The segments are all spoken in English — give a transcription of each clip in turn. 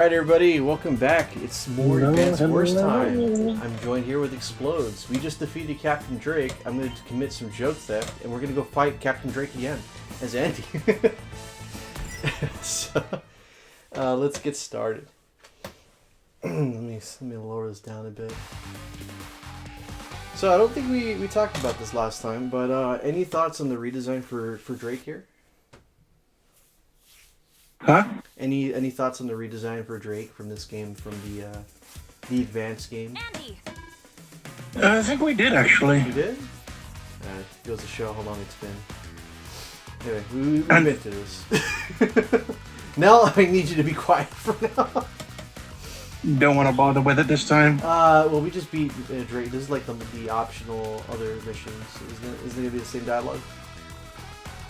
Alright everybody, welcome back. It's more Advanced Wars time. Hello. I'm joined here with Explodes. We just defeated Captain Drake. I'm going to commit some joke theft, and we're going to go fight Captain Drake again as Andy. So, let's get started. let me lower this down a bit. So I don't think we talked about this last time, but any thoughts on the redesign for Drake here? Huh? Any thoughts on the redesign for Drake from this game, from the advanced game? Andy. I think we did actually. You did? Goes to show how long it's been. Anyway, we've been to this. Nell, I need you to be quiet for now. Don't want to bother with it this time. Well, we just beat Drake. This is like the optional other missions. Isn't it gonna be the same dialogue?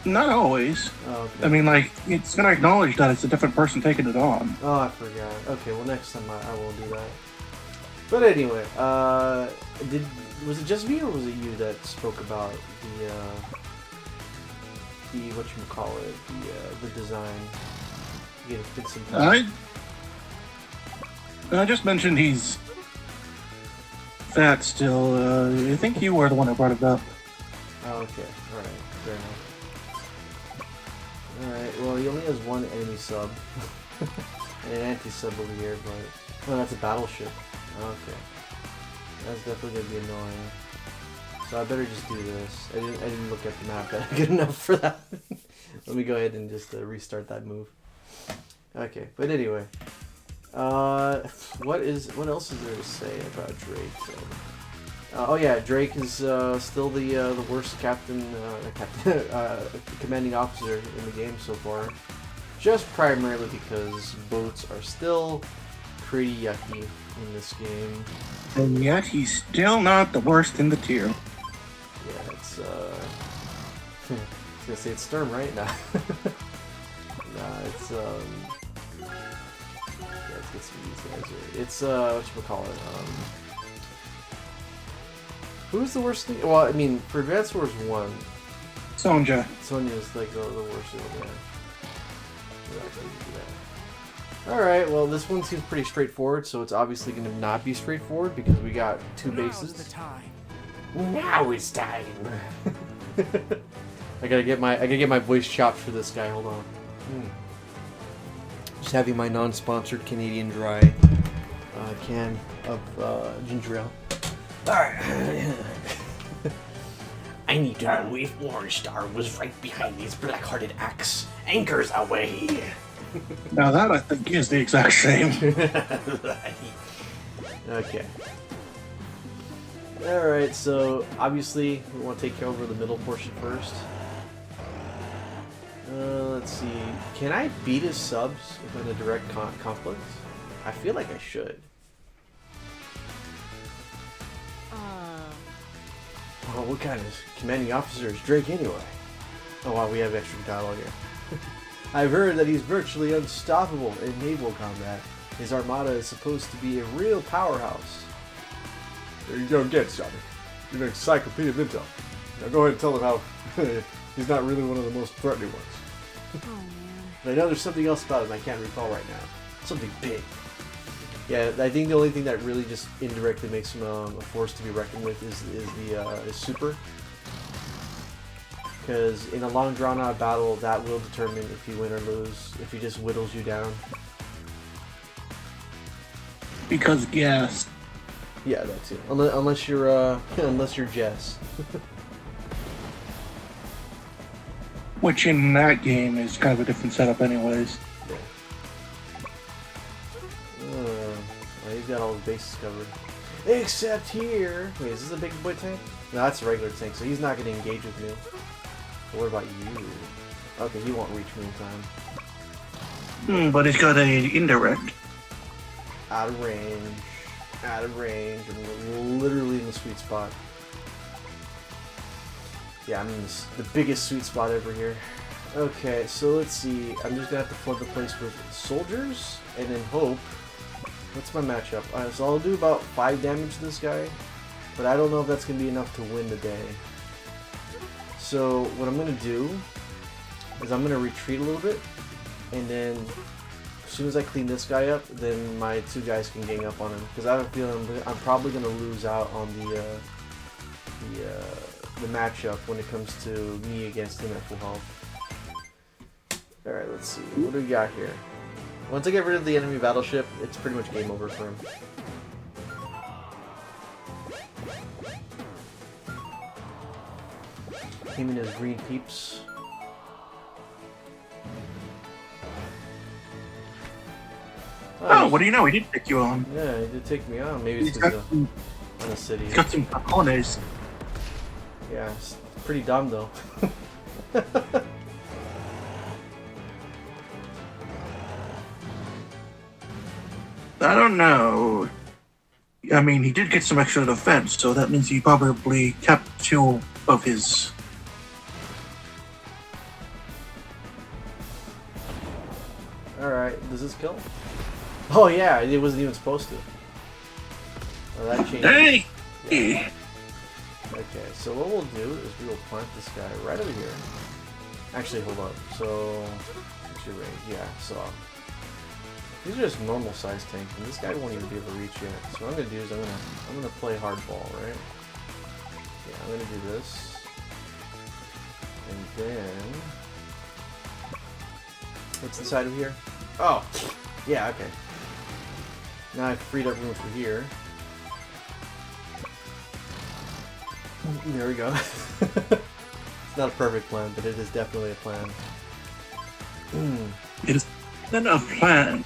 Not always. Oh, okay. I mean, like, it's gonna acknowledge that it's a different person taking it on. Oh, I forgot. Okay, well next time I won't do that. But anyway, was it just me or was it you that spoke about the whatchamacallit, the design? You gotta fix some time. I just mentioned he's fat still. I think you were the one that brought it up. Oh, okay. Alright, fair enough. Alright, well he only has one enemy sub. And an anti-sub over here, but... Oh, that's a battleship. Okay. That's definitely gonna be annoying. So I better just do this. I didn't look at the map that good enough for that. Let me go ahead and just restart that move. Okay, but anyway. What else is there to say about Drake? Oh yeah, Drake is still the worst commanding officer in the game so far. Just primarily because boats are still pretty yucky in this game. And yet he's still not the worst in the tier. Yeah, it's I was gonna say it's Sturm, right? Nah. Nah, it's yeah, let's get some of these guys here. It's whatchamacallit, who's the worst thing? Well, I mean, for Advanced Wars 1, Sonja. Sonya's like the worst one, yeah. Alright, well, this one seems pretty straightforward, so it's obviously going to not be straightforward because we got two bases. Now's the time. Now it's time! I gotta get my voice chopped for this guy, hold on. Just having my non-sponsored Canadian Dry can of ginger ale. Alright. I need to know if Warnstar was right behind these black-hearted acts. Anchors away! Now that I think is the exact same. Okay. Alright, so obviously we want to take care over the middle portion first. Let's see. Can I beat his subs if in a direct conflict? I feel like I should. Oh, what kind of commanding officer is Drake anyway? Oh wow, we have extra dialogue here. I've heard that he's virtually unstoppable in naval combat. His armada is supposed to be a real powerhouse. There you go again, Johnny. You're an encyclopedia of intel. Now go ahead and tell him how he's not really one of the most threatening ones. Oh man. But I know there's something else about him I can't recall right now. Something big. Yeah, I think the only thing that really just indirectly makes him a force to be reckoned with is the super. Because in a long drawn-out battle, that will determine if you win or lose. If he just whittles you down. Because gas. Yeah, that too. Unless you're unless you're Jess. Which in that game is kind of a different setup anyways. Yeah. Well, he's got all his bases covered. Except here. Wait, is this a big boy tank? No, that's a regular tank, so he's not going to engage with me. But what about you? Okay, he won't reach me in time. But he's got a indirect. Out of range. Out of range. I'm literally in the sweet spot. Yeah, I'm in the biggest sweet spot ever here. Okay, so let's see. I'm just going to have to flood the place with soldiers and then hope. What's my matchup? So I'll do about 5 damage to this guy, but I don't know if that's going to be enough to win the day. So what I'm going to do is I'm going to retreat a little bit and then as soon as I clean this guy up, then my two guys can gang up on him. Because I have a feeling I'm probably gonna lose out on the matchup when it comes to me against him at full health. All right, let's see. What do we got here? Once I get rid of the enemy battleship, it's pretty much game over for him. Him and his green peeps. Oh, what do you know? He did pick you on. Yeah, he did take me on. Maybe it's He's got because some, of the city. he's got some cojones. Yeah, it's pretty dumb though. I don't know. I mean, he did get some extra defense, so that means he probably kept two of his. Alright, does this kill? Oh yeah, it wasn't even supposed to. Oh, that changed. Hey! Yeah. Okay, so what we'll do is we will plant this guy right over here. Actually, hold up. So, what's your range? Yeah, so these are just normal size tanks, and this guy won't even be able to reach yet. So what I'm gonna do is I'm gonna play hardball, right? Yeah, I'm gonna do this, and then what's inside of here? Oh, yeah, okay. Now I've freed up room for here. There we go. It's not a perfect plan, but it is definitely a plan. It is not a plan.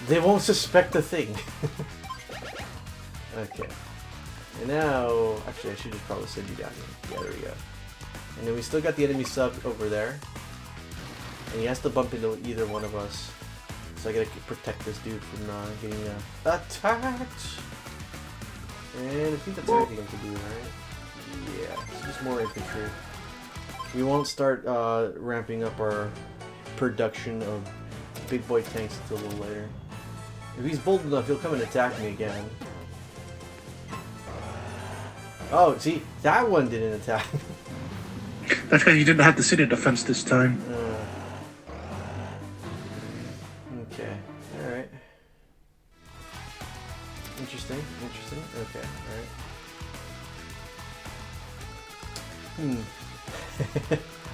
They won't suspect a thing. Okay. And now, actually, I should just probably send you down here. Yeah, there we go. And then we still got the enemy sub over there. And he has to bump into either one of us. So I gotta protect this dude from getting attacked. And I think that's everything I can do, right? Yeah, so just more infantry. We won't start ramping up our production of big boy tanks until a little later. If he's bold enough, he'll come and attack me again. Oh, see, that one didn't attack. That's because you didn't have the city defense this time. Okay, alright. Interesting, interesting. Okay, alright.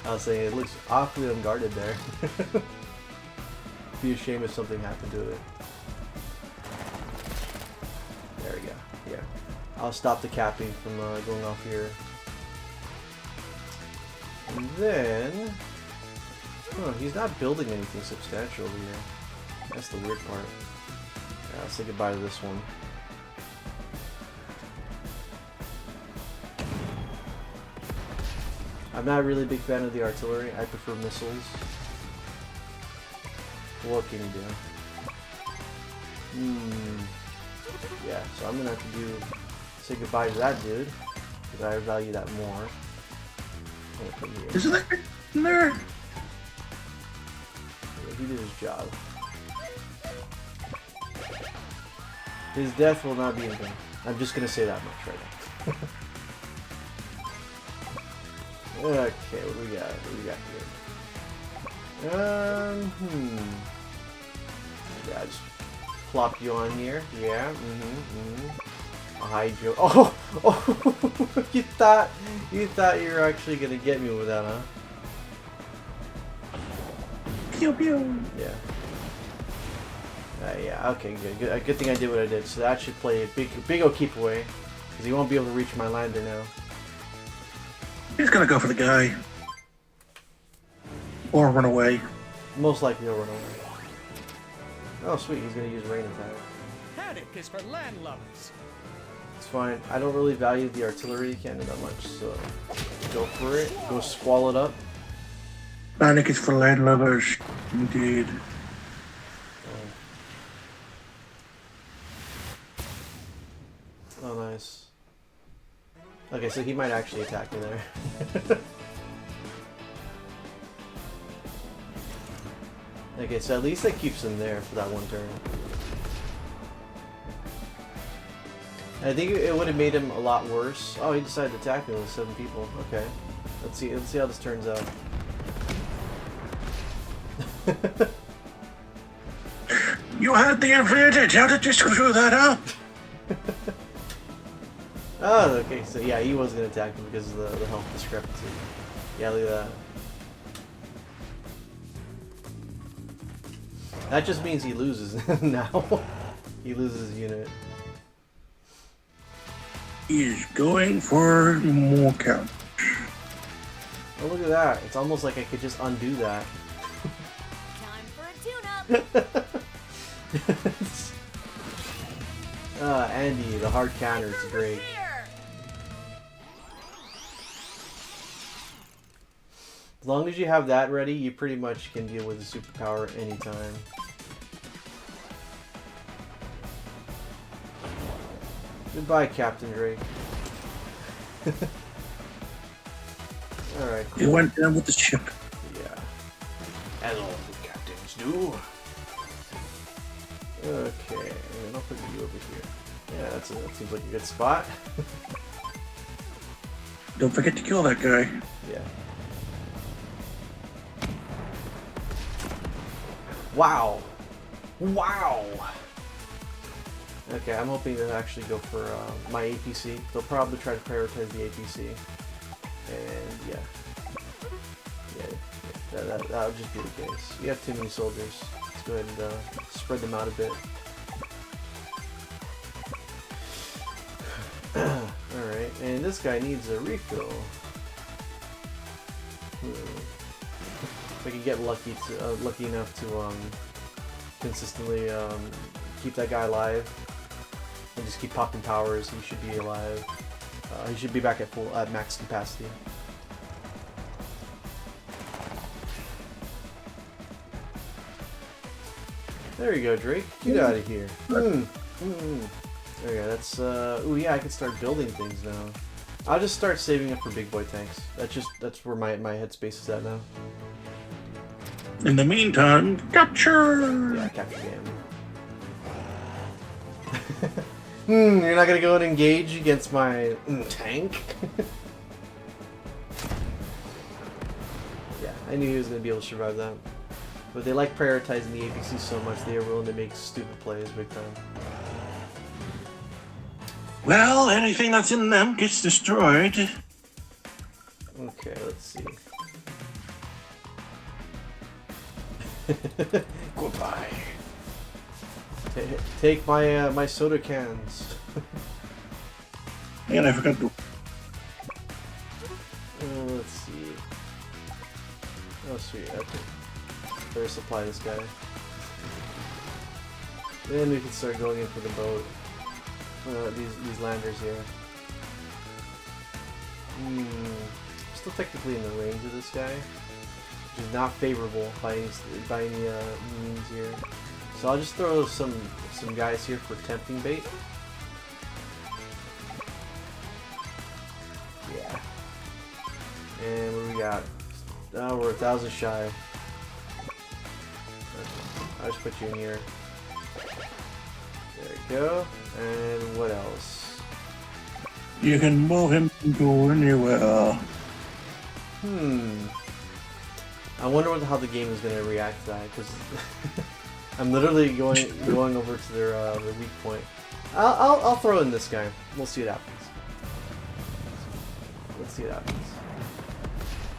I was saying, it looks awfully unguarded there. Be a shame if something happened to it. There we go, yeah. I'll stop the capping from going off here. And then... oh, he's not building anything substantial over here. That's the weird part. Yeah, let's say goodbye to this one. I'm not really a big fan of the artillery. I prefer missiles. What can you do? Yeah, so I'm gonna have to say goodbye to that dude because I value that more. Isn't that in there? Yeah, he did his job. His death will not be in vain. I'm just gonna say that much right now. Okay, what do we got? What do we got here? Yeah, just plop you on here. Yeah, I'll hide you. Oh! Oh! you thought you were actually gonna get me with that, huh? Pew pew. Yeah. Yeah, okay, good. Good thing I did what I did. So that should play a big old keep away. Because he won't be able to reach my lander now. He's gonna go for the guy. Or run away. Most likely he'll run away. Oh sweet, he's gonna use rain attack. Haddock is for land lovers. It's fine. I don't really value the artillery cannon that much, so go for it. Go squall it up. Panic is for land lovers. Indeed. Oh, nice. Okay, so he might actually attack me there. Okay, so at least that keeps him there for that one turn. I think it would have made him a lot worse. Oh, he decided to attack me with 7 people. Okay, let's see how this turns out. You had the advantage. How did you screw that up? Oh, okay, so yeah, he was gonna attack him because of the health discrepancy. Yeah, look at that. That just means he loses now. He loses his unit. He's going for more count. Oh, look at that. It's almost like I could just undo that. Time for a tune-up. Andy, the hard counter is great. Here. As long as you have that ready, you pretty much can deal with the superpower anytime. Goodbye, Captain Drake. Alright, cool. He went down with the ship. Yeah. As all the captains do. Okay, and I'll put you over here. Yeah, that seems like a good spot. Don't forget to kill that guy. Yeah. Wow. Wow. Okay, I'm hoping to actually go for my APC. They'll probably try to prioritize the APC. And yeah. Yeah, that'll just be the case. You have too many soldiers. Let's go ahead and spread them out a bit. Alright, and this guy needs a refill. If I can get lucky enough to consistently keep that guy alive and just keep popping powers, he should be alive. He should be back at max capacity. There you go, Drake. Get out of here. There you go. That's ooh, yeah, I can start building things now. I'll just start saving up for big boy tanks. That's where my headspace is at now. In the meantime, capture! Yeah, capture game. You're not gonna go and engage against my tank? Yeah, I knew he was gonna be able to survive that. But they like prioritizing the APC so much, they are willing to make stupid plays big time. Well, anything that's in them gets destroyed. Okay, let's see. Goodbye. Take my my soda cans. And I forgot to. Let's see. Oh sweet, okay. Better supply this guy. Then we can start going in for the boat. These landers here. Still technically in the range of this guy, which is not favorable by any means here. So I'll just throw some guys here for tempting bait. Yeah. And what do we got? Oh, we're 1,000 shy. Okay. I'll just put you in here. There we go. And what else? You can move him to go anywhere. I wonder how the game is going to react to that, because I'm literally going over to their weak point. I'll throw in this guy. We'll see what happens. Let's see what happens.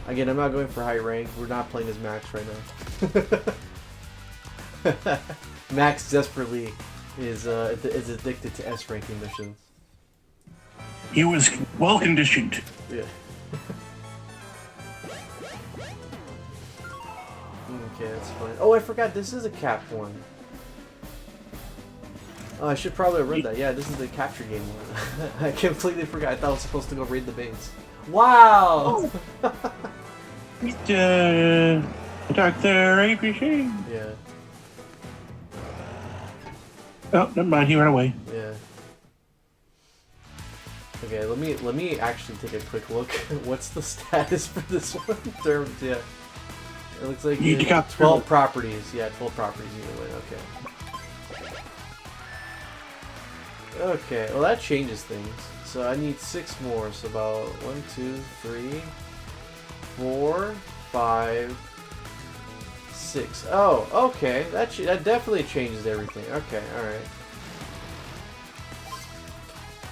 Again, I'm not going for high rank. We're not playing as Max right now. Max desperately is addicted to S ranking missions. He was well conditioned. Yeah. Okay, that's fine. Oh, I forgot this is a cap one. Oh, I should probably have read that. Yeah, this is the capture game one. I completely forgot. I thought I was supposed to go raid the base. Wow! Attack their APC. Yeah. Oh, never mind. He ran away. Yeah. Okay, let me actually take a quick look. What's the status for this one? In terms, yeah. It looks like You got 12 properties. Yeah, 12 properties either way. Okay. Okay, well that changes things. So I need 6 more. So about 1, 2, 3, 4, 5, 6. Oh, okay. That definitely changes everything. Okay, alright.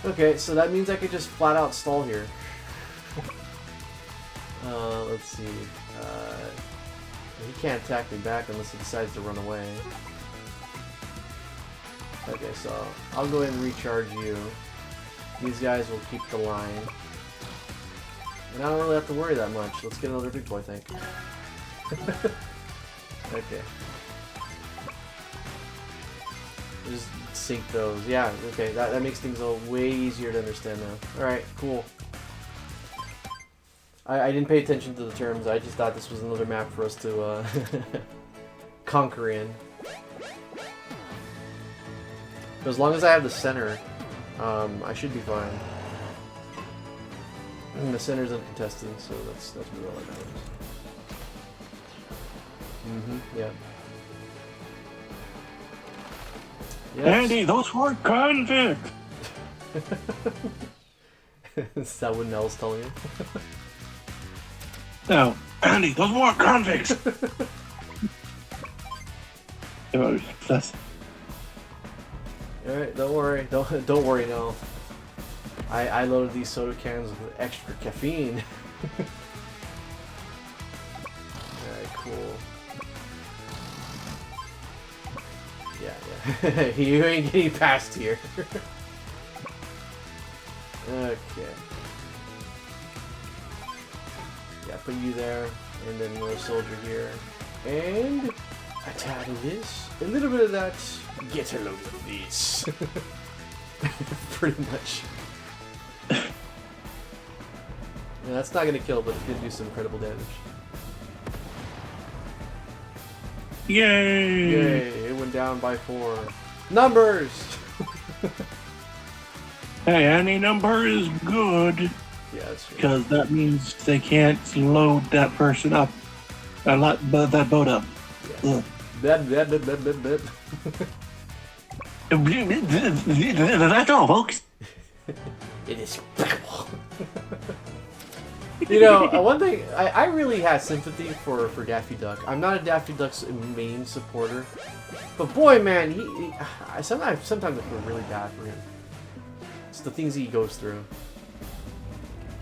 Okay, so that means I could just flat out stall here. Let's see. He can't attack me back unless he decides to run away. Okay, so I'll go ahead and recharge you. These guys will keep the line. And I don't really have to worry that much. Let's get another big boy tank. Okay. Just sync those. Yeah, okay. That makes things way easier to understand now. Alright, cool. I didn't pay attention to the terms. I just thought this was another map for us to conquer in. But as long as I have the center, I should be fine. And the center's uncontested, so that's really all that matters. Yeah. Yes. Andy, those were convicts! Is that what Nell's telling you? No, Andy, those were convicts! That's... Alright, don't worry. Don't worry, Nell. I loaded these soda cans with extra caffeine. Alright, cool. Yeah. You ain't getting past here. Okay. Yeah, put you there, and then another soldier here. And a tad of this, a little bit of that, get a load of this. Pretty much. Yeah, that's not gonna kill, but it did do some incredible damage. Yay! Yay, it went down by 4. Numbers! Hey, any number is good. Yeah, that's true. Because that means they can't load that person up. That boat up. Yeah. That. That's all, folks. It is impeccable. You know, one thing, I really have sympathy for Daffy Duck. I'm not a Daffy Duck's main supporter. But boy, man, he sometimes I feel really bad for him. It's the things he goes through.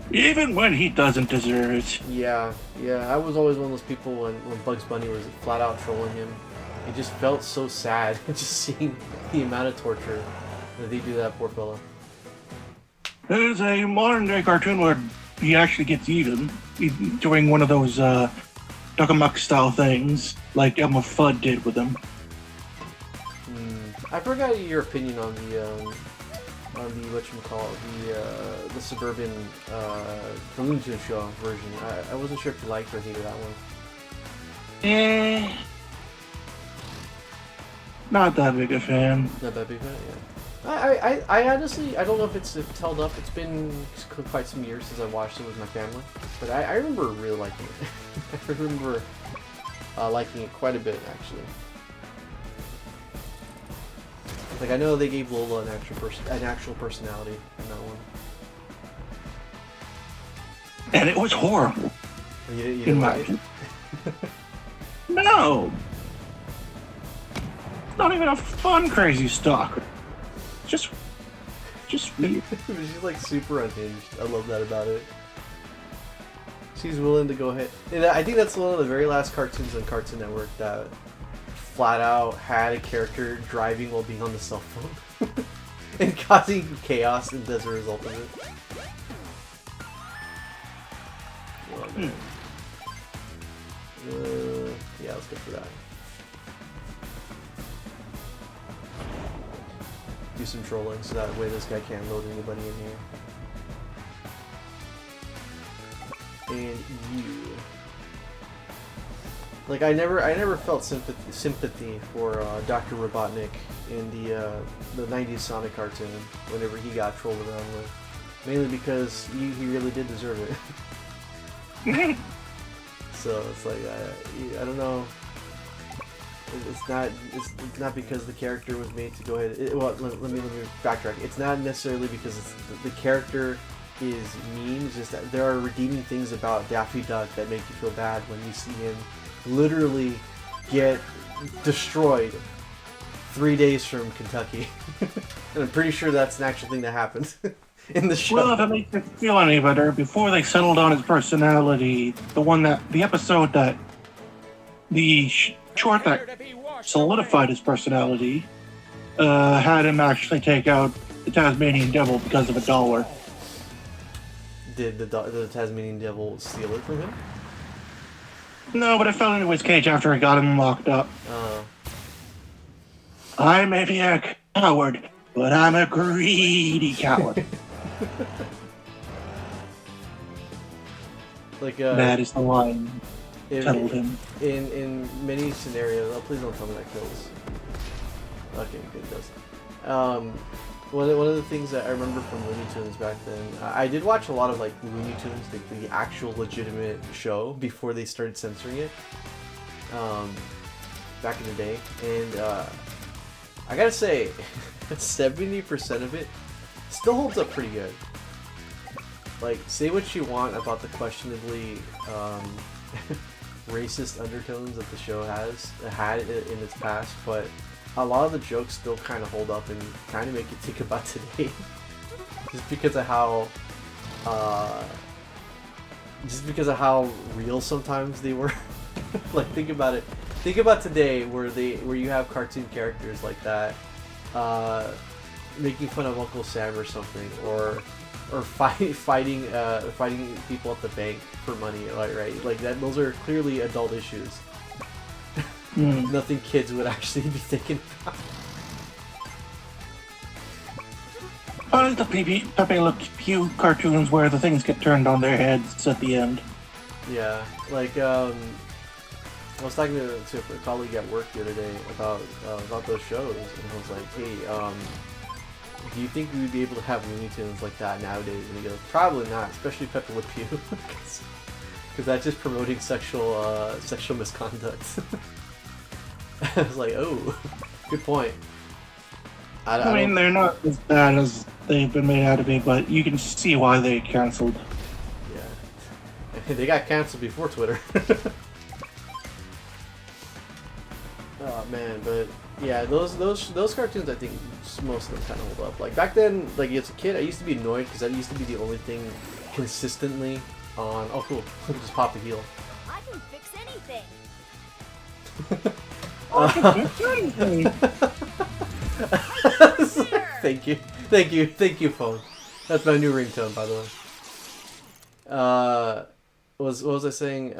Even when he doesn't deserve it. Yeah. I was always one of those people when Bugs Bunny was flat out trolling him. It just felt so sad just seeing the amount of torture that they do to that poor fella. There's a modern day cartoon where he actually gets even doing one of those Duck 'em Muck style things, like Elmer Fudd did with him. I forgot your opinion on the whatchamacallit, the Suburban the Looney Tunes show version. I wasn't sure if you liked or hated that one. Not that big a fan. Not that big fan, yeah. I honestly, I don't know if it's held up. It's been quite some years since I watched it with my family, but I remember really liking it. I remember liking it quite a bit, actually. Like, I know they gave Lola an actual personality in that one. And it was horrible. You didn't like it? No! Not even a fun crazy stalker. Just weird. She's like super unhinged. I love that about it. She's willing to go ahead. And I think that's one of the very last cartoons on Cartoon Network that flat out had a character driving while being on the cell phone and causing chaos as a result of it. Yeah, let's go for that. Do some trolling so that way this guy can't load anybody in here. And you. Like, I never felt sympathy for Dr. Robotnik in the 90s Sonic cartoon whenever he got trolled around with. Mainly because he really did deserve it. So it's like, I don't know. It's not because the character was made to go ahead. Well, let me backtrack. It's not necessarily because the character is mean. It's just that there are redeeming things about Daffy Duck that make you feel bad when you see him literally get destroyed 3 days from Kentucky. And I'm pretty sure that's an actual thing that happened in the show. Well, if it makes it feel any better, before they settled on his personality, the episode that short that solidified his personality had him actually take out the Tasmanian Devil because of $1. Did the Tasmanian Devil steal it from him? No, but it fell into his cage after I got him locked up. I may be a coward, but I'm a greedy coward. Like That is the line. Settled him. In many scenarios. Oh, please don't tell me that kills. Okay, good, it does. One of the things that I remember from Looney Tunes back then, I did watch a lot of like Looney Tunes, the actual legitimate show before they started censoring it. Back in the day, and I gotta say, 70% of it still holds up pretty good. Like, say what you want about the questionably racist undertones that the show had in its past, but a lot of the jokes still kind of hold up and kind of make you think about today, just because of how real sometimes they were. Like, think about it. Think about today, where you have cartoon characters like that, making fun of Uncle Sam or something, or fighting people at the bank for money, right? Like that. Those are clearly adult issues. Nothing kids would actually be thinking about. I like the Pepe Le Pew cartoons where the things get turned on their heads at the end. Yeah, like I was talking to a colleague at work the other day about those shows, and I was like, hey, do you think we would be able to have Looney Tunes like that nowadays? And he goes, probably not, especially Pepe Le Pew, because that's just promoting sexual misconduct. I was like, oh, good point. I mean, they're not as bad as they've been made out to be, but you can see why they canceled. Yeah, they got canceled before Twitter. Oh man, but yeah, those cartoons, I think most of them kind of hold up. Like back then, like as a kid, I used to be annoyed because that used to be the only thing consistently on. Oh, cool! Just pop the heel. I can fix anything. Thank you, phone. That's my new ringtone, by the way. What was I saying?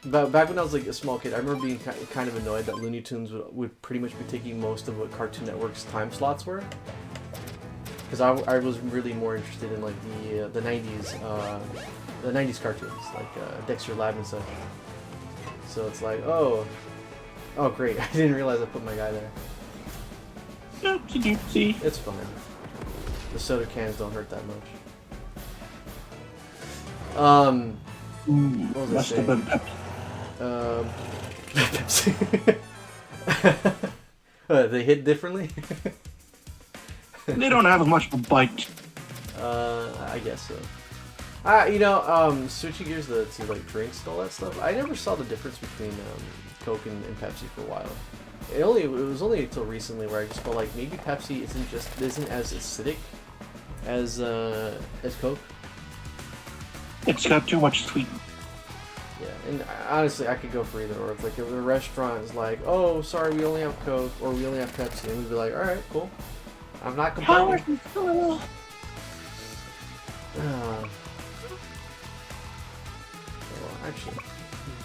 Back when I was like a small kid, I remember being kind of annoyed that Looney Tunes would pretty much be taking most of what Cartoon Network's time slots were. Because I was really more interested in like the 90s cartoons, like Dexter Lab and such. So it's like, oh great, I didn't realize I put my guy there. Oopsie doopsie. It's fine. The soda cans don't hurt that much. What was Must I have been Pepsi. They hit differently? They don't have as much of a bite. I guess so. Switching gears to like drinks and all that stuff, I never saw the difference between Coke and Pepsi for a while. It was only until recently where I just felt like maybe Pepsi isn't as acidic as Coke. It's got too much sweet. Yeah, and honestly, I could go for either. Or if like if the restaurant is like, oh, sorry, we only have Coke or we only have Pepsi, and we'd be like, all right, cool. I'm not complaining. Well, actually,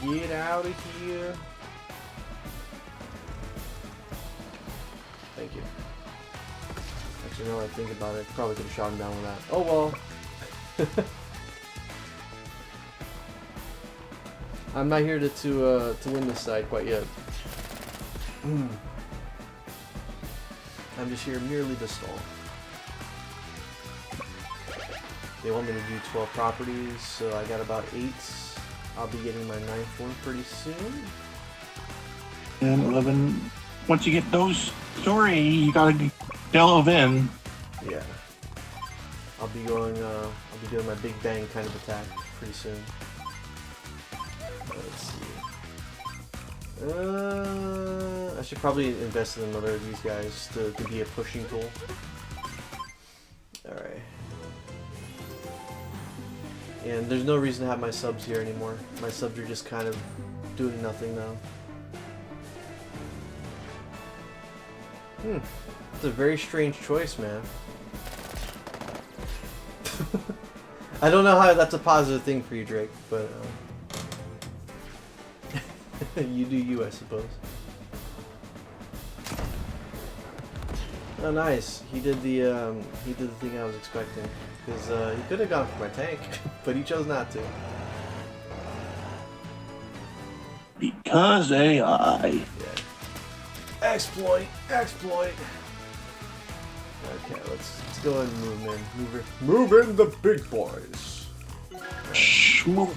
get out of here. Thank you. Actually, now that I think about it, probably could have shot him down with that. Oh well. I'm not here to win this side quite yet. I'm just here merely to stall. They want me to do 12 properties, so I got about 8. I'll be getting my 9th one pretty soon. And 11. Once you get those 3, you gotta delve in. Yeah. I'll be doing my big bang kind of attack pretty soon. Let's see. I should probably invest in another of these guys to be a pushing tool. Alright. And there's no reason to have my subs here anymore. My subs are just kind of doing nothing now. It's a very strange choice, man. I don't know how that's a positive thing for you, Drake, but you do you, I suppose. Oh, nice. He did the thing I was expecting, because he could have gone for my tank, but he chose not to. Because AI. Yeah. Exploit, exploit. Okay, let's go ahead and move in. Move in the big boys. Schmoo.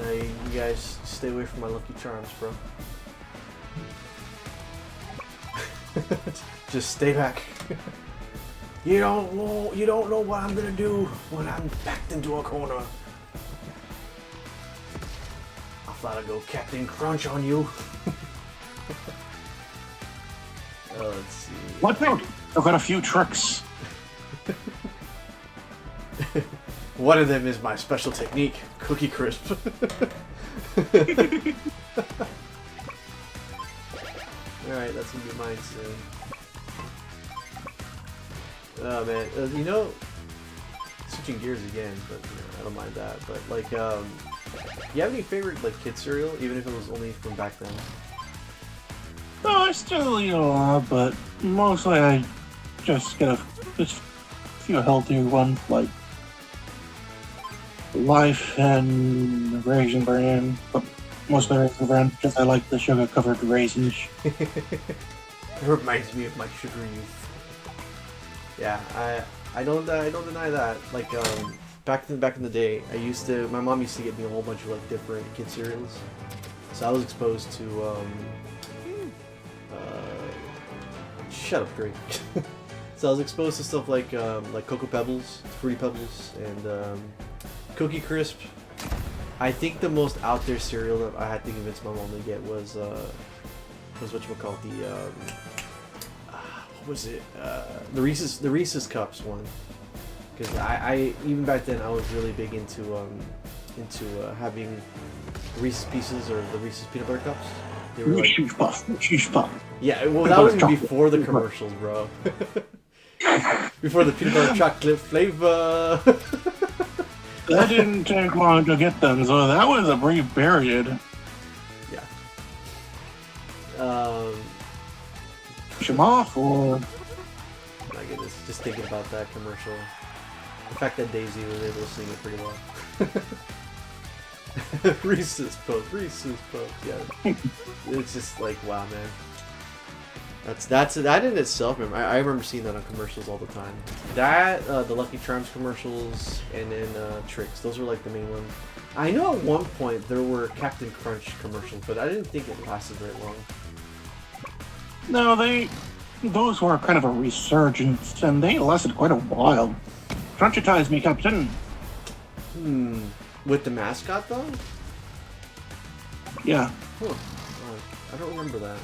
Now you guys stay away from my Lucky Charms, bro. Just stay back. You don't know what I'm gonna do when I'm backed into a corner. I thought I'd go Captain Crunch on you. Let's see. Watch out! I've got a few tricks. One of them is my special technique, Cookie Crisp. Alright, that's gonna be mine soon. Oh man, you know, switching gears again, but you know, I don't mind that. But like, you have any favorite like kid cereal, even if it was only from back then? No, I still eat a lot, but mostly I just get a few healthier ones like Life and Raisin Bran, but mostly Raisin Bran because I like the sugar-covered raisins. It reminds me of my sugar youth. Yeah, I don't deny that. Like back in the day, my mom used to get me a whole bunch of like different kid cereals, so I was exposed to shut up, Drake. So I was exposed to stuff like Cocoa Pebbles, Fruity Pebbles, and Cookie Crisp. I think the most out there cereal that I had to convince my mom to get was whatchamacallit, what was it? The Reese's Cups one. Because I even back then I was really big into having Reese's Pieces or the Reese's Peanut Butter Cups. They were like, Cheese puff. yeah, well that was before the commercials, bro. Before the peanut butter chocolate flavor. That didn't take long to get them, so that was a brief period. Yeah. Push them off, or My goodness, just thinking about that commercial. The fact that Daisy was able to sing it pretty well. Reese's Puffs, yeah. It's just like, wow, man. That in itself, man. I remember seeing that on commercials all the time. That, the Lucky Charms commercials, and then Trix. Those were like the main ones. I know at one point there were Captain Crunch commercials, but I didn't think it lasted very long. no, those were kind of a resurgence, and they lasted quite a while. Crunchitize me, Captain. With the mascot though? Yeah. Huh. I don't remember that.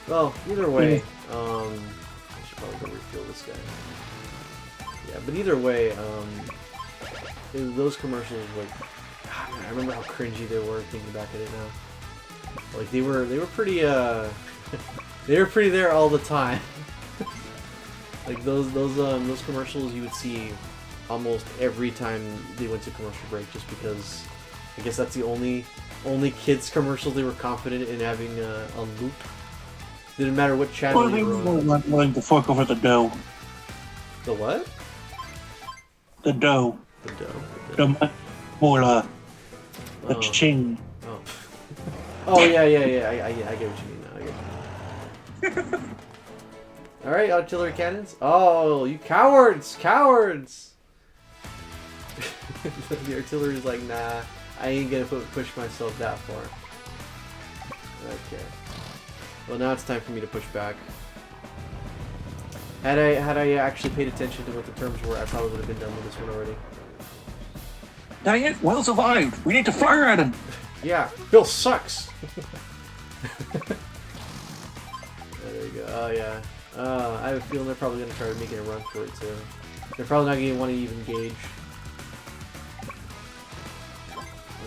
Well, either way, I should probably go refuel this guy. Yeah, but either way, those commercials, like, I remember how cringy they were thinking back at it now. Like they were pretty they were pretty there all the time. Like those commercials you would see almost every time they went to commercial break, just because I guess that's the only kids commercial they were confident in having on loop. Didn't matter what channel Well, they you were on. were willing to fuck over the dough. The what? The dough. The dough. The mola. The Oh. ching. Oh. Oh yeah. I get what you mean now. I get what you mean. All right, artillery cannons. Oh, you cowards! Cowards! The artillery's like, nah, I ain't gonna push myself that far. Okay. Well, now it's time for me to push back. Had I actually paid attention to what the terms were, I probably would have been done with this one already. Dang it, Will survived. We need to fire at him. Yeah, Bill sucks. There you go. Oh yeah. I have a feeling they're probably gonna try making a run for it too. They're probably not gonna want to even gauge.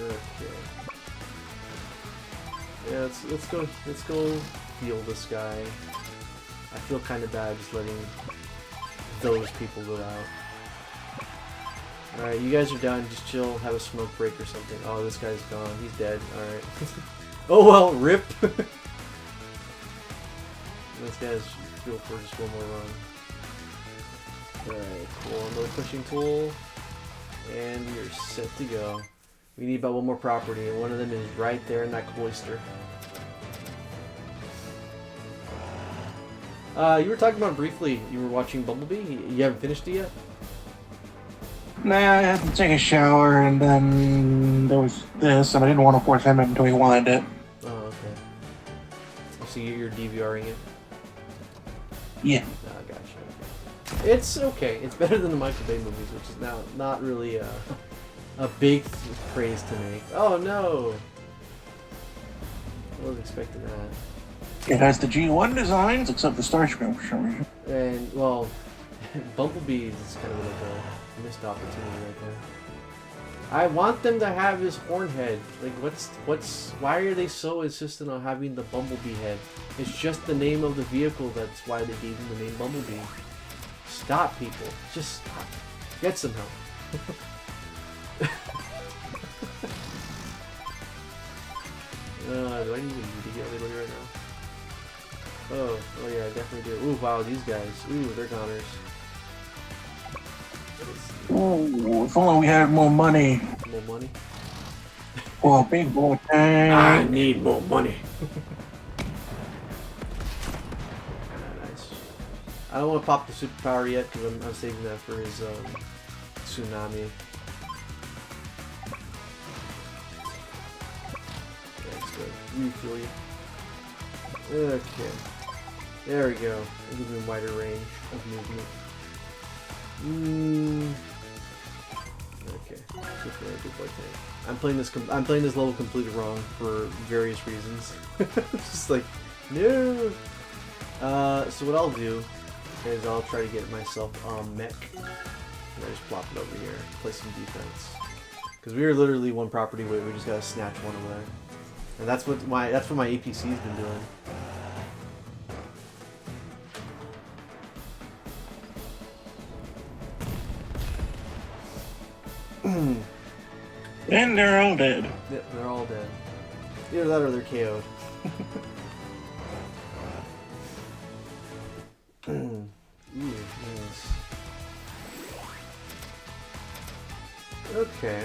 Okay. Yeah, let's go heal this guy. I feel kind of bad just letting those people go out. Alright, you guys are done. Just chill, have a smoke break or something. Oh, this guy's gone. He's dead. Alright. Oh well, rip! This guy's go for just one more run. Alright, cool. Another pushing tool. And we are set to go. We need about one more property, and one of them is right there in that cloister. You were talking about briefly, you were watching Bumblebee? You haven't finished it yet? Nah, I had to take a shower, and then there was this, and I didn't want to force him until he wanted it. Oh, okay. So you're DVRing it? Yeah. Ah, gotcha. Okay. It's okay. It's better than the Michael Bay movies, which is now not really a big praise to make. Oh no! I wasn't expecting that. It has the G1 designs, except for Starscream for some reason. And, well, Bumblebee is kind of like a missed opportunity right there. I want them to have his horn head. Like, why are they so insistent on having the Bumblebee head? It's just the name of the vehicle, that's why they gave him the name Bumblebee. Stop, people. Just stop. Get some help. Do I need a UD ability right now? Oh yeah, I definitely do. Ooh, wow, these guys. Ooh, they're goners. Ooh, if only we had more money. More money? Oh, a big boy tank. I need more money. Nice. I don't want to pop the superpower yet because I'm saving that for his tsunami. Yeah, let's go refuel you. Okay. There we go. It'll give me a wider range of movement. Okay. Good boy tank. I'm playing this level completely wrong for various reasons. Just like, no. So what I'll do is I'll try to get myself mech. And I just plop it over here. Play some defense. Because we were literally one property away. We just gotta snatch one away. And that's what my APC's been doing. And they're all dead. Yep, they're all dead. Either that or they're KO'd. Ooh, nice. Okay,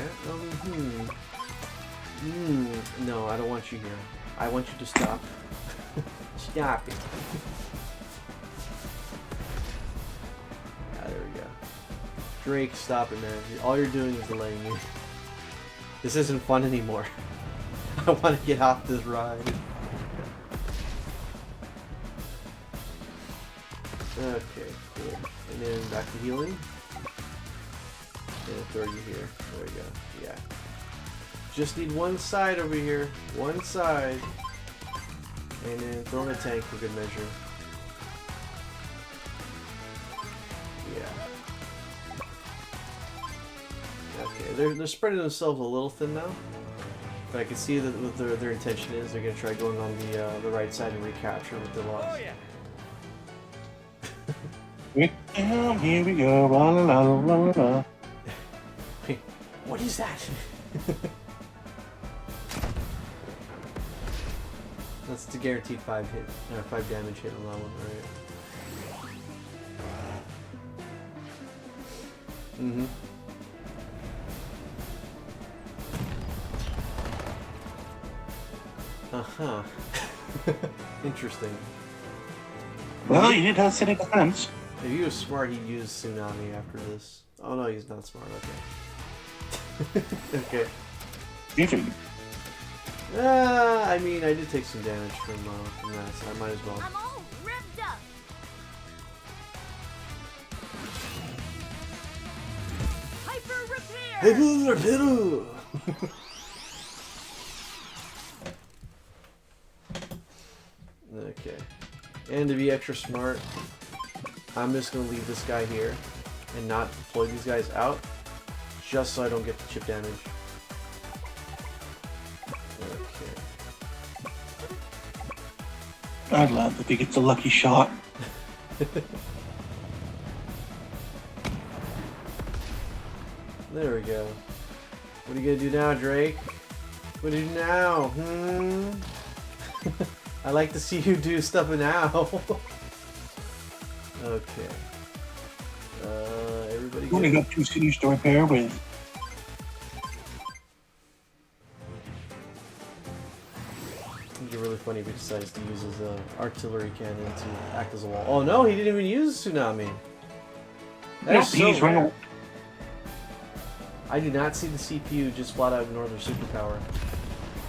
no, I don't want you here. I want you to stop. Stop it. Ah, there we go. Drake, stop it, man. All you're doing is delaying me. This isn't fun anymore. I want to get off this ride. Okay, cool. And then back to healing. And throw you here. There we go. Yeah. Just need one side over here. One side. And then throw in a tank for good measure. Yeah. Okay, they're spreading themselves a little thin now. But I can see that what their intention is. They're going to try going on the right side and recapture what they lost. Oh yeah. Here we go. La, la, la, la, la. Wait, what is that? That's the guaranteed 5 damage hit on that one, right? Mm-hmm. Uh-huh. Interesting. Well, you did have city defense. If he was smart, he'd use Tsunami after this. Oh no, he's not smart, okay. Okay. You think? I mean, I did take some damage from that, so I might as well. I'm all revved up. Hey, Piddle! Okay. And to be extra smart, I'm just going to leave this guy here and not deploy these guys out, just so I don't get the chip damage. Okay. I'd love if he gets a lucky shot. There we go. What are you gonna do now, Drake? What do you do now? I like to see you do stuff now. Okay. Everybody We only got 2 cities to repair with. It'd be really funny if he decides to use his artillery cannon to act as a wall. Oh no, he didn't even use Tsunami. That's so he's running. rare. I do not see the CPU just flat out ignore their superpower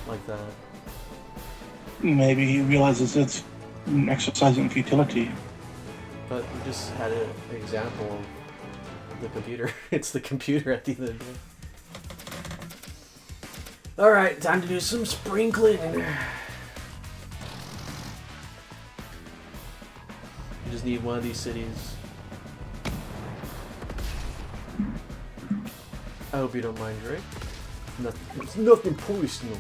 like that. Maybe he realizes it's an exercising futility. But we just had an example of the computer. It's the computer at the end of the day. Alright, time to do some sprinkling. You just need one of these cities. I hope you don't mind, Drake. Nothing, it's nothing personal.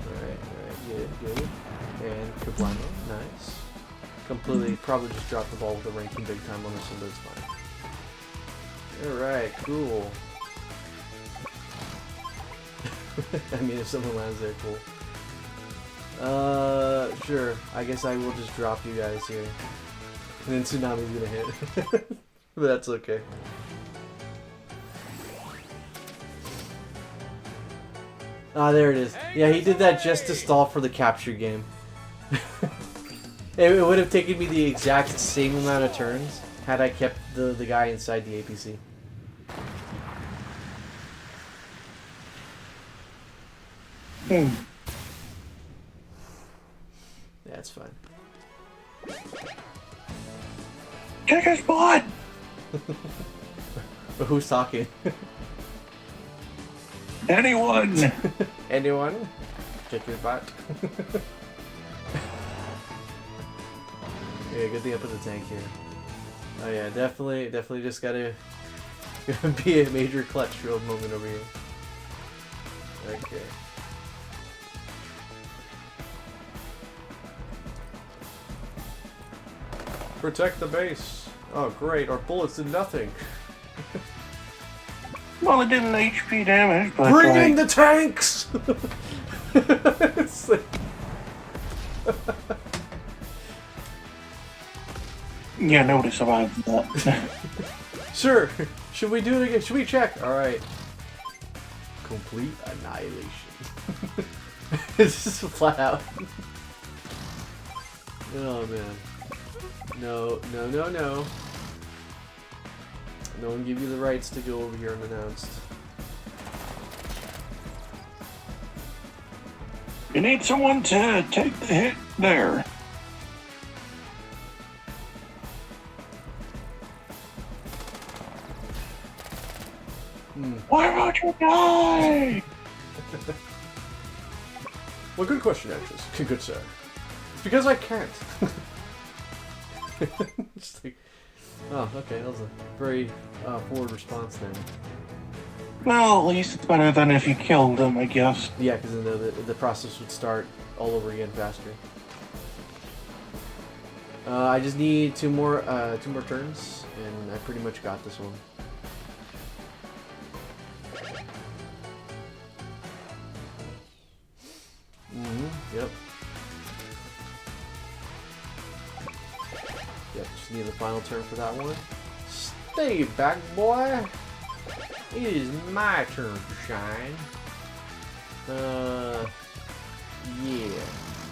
Alright, good. And Kablamo, nice. Completely, probably just dropped the ball with the ranking big time on this one, but it's fine. Alright, cool. I mean, if someone lands there, cool. Sure. I guess I will just drop you guys here. And then Tsunami's gonna hit. But that's okay. Ah, there it is. Yeah, he did that just to stall for the capture game. It would have taken me the exact same amount of turns had I kept the guy inside the APC. Yeah, it's fine. Check his butt! But who's talking? Anyone! Anyone? Check your butt. Yeah, good thing I put the tank here. Oh yeah, definitely just gotta be a major clutch field moment over here. Okay. Protect the base. Oh great, our bullets did nothing. Well, it didn't HP damage, but Bring in the tanks! It's like... yeah, nobody survived that. Sure. Should we do it again? Should we check? Alright. Complete annihilation. It's just flat out. Oh man. No. No one give you the rights to go over here unannounced. You need someone to take the hit there. Why won't you die? Well, good question, Actress. Good sir. It's because I can't. Just like, oh, okay, that was a very forward response then. Well, at least it's better than if you killed him, I guess. Yeah, because then the process would start all over again faster. I just need two more turns, and I pretty much got this one. Yep. Yep, just need the final turn for that one. Stay back, boy! It is my turn to shine. Yeah.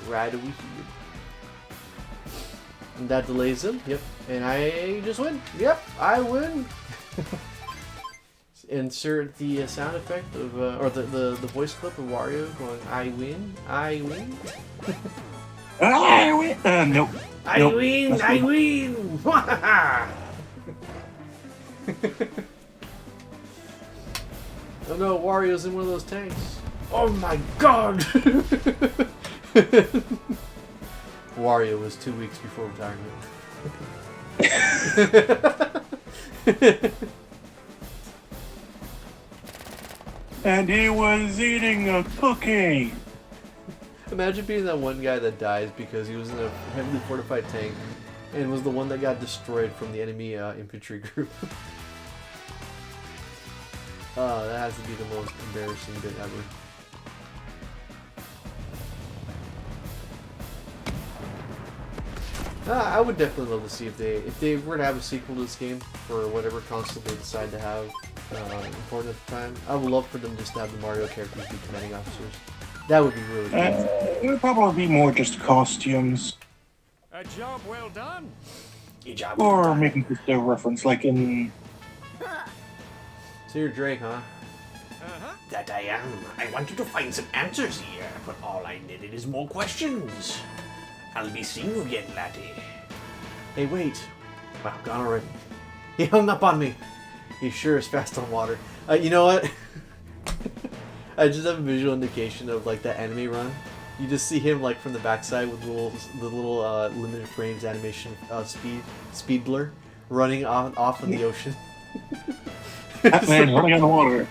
Right over here. And that delays him. Yep. And I just win. Yep, I win. Insert the sound effect of, or the voice clip of Wario going, I win, I win. I win! Nope. I win, I win! Oh no, Wario's in one of those tanks. Oh my god! Wario was 2 weeks before retirement. And he was eating a cookie. Imagine being that one guy that dies because he was in a heavily fortified tank and was the one that got destroyed from the enemy infantry group. That has to be the most embarrassing bit ever. I would definitely love to see if they were to have a sequel to this game for whatever console they decide to have important at the time. I would love for them just to have the Mario characters be commanding officers. That would be really cool. It would probably be more just costumes. A job well done. Or maybe just a reference, like in... So you're Drake, huh? Uh-huh. That I am. I wanted to find some answers here, but all I needed is more questions. I'll be seeing you again, laddie. Hey, wait. Wow, gone already. He hung up on me. He sure is fast on water. You know what? I just have a visual indication of like that anime run. You just see him like from the backside with the little limited frames animation speed blur running off in the ocean. That man running on the water.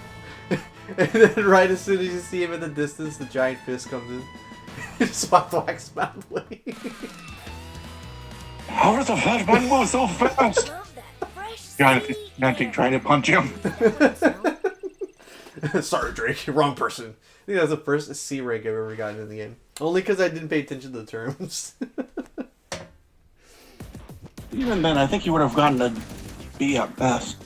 And then right as soon as you see him in the distance, the giant fist comes in. Spot wax mouth away. How does a fat man move so fast? Love that fresh Niantic trying to punch him. Sorry, Drake. Wrong person. I think that's the first C rank I've ever gotten in the game. Only because I didn't pay attention to the terms. Even then, I think you would have gotten a B at best.